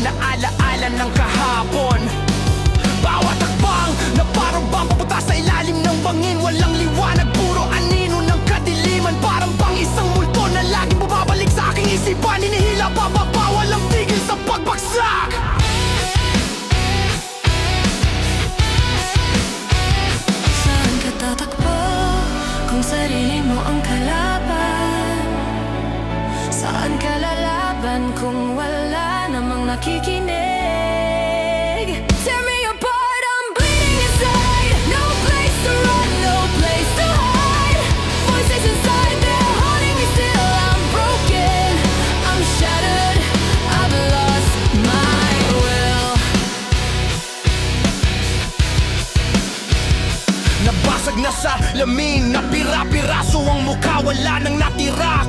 na alaala ng kahapon. Bawat hakbang na parang bang papunta sa ilalim ng bangin. Walang liwanag, puro anino ng kadiliman. Parang bang isang multo na laging bumabalik sa aking isipan. Hinihila pababa, walang tigil sa pagbagsak. Saan ka tatakbo kung sarili mo ang kalaban? Saan ka lalaban kung wala namang nakikinig? Tear me apart, I'm bleeding inside. No place to run, no place to hide. Voices inside, they're holding me still. I'm broken, I'm shattered, I've lost my will. Nabasag na sa lamin, na pira-piraso ang mukha, wala nang natira.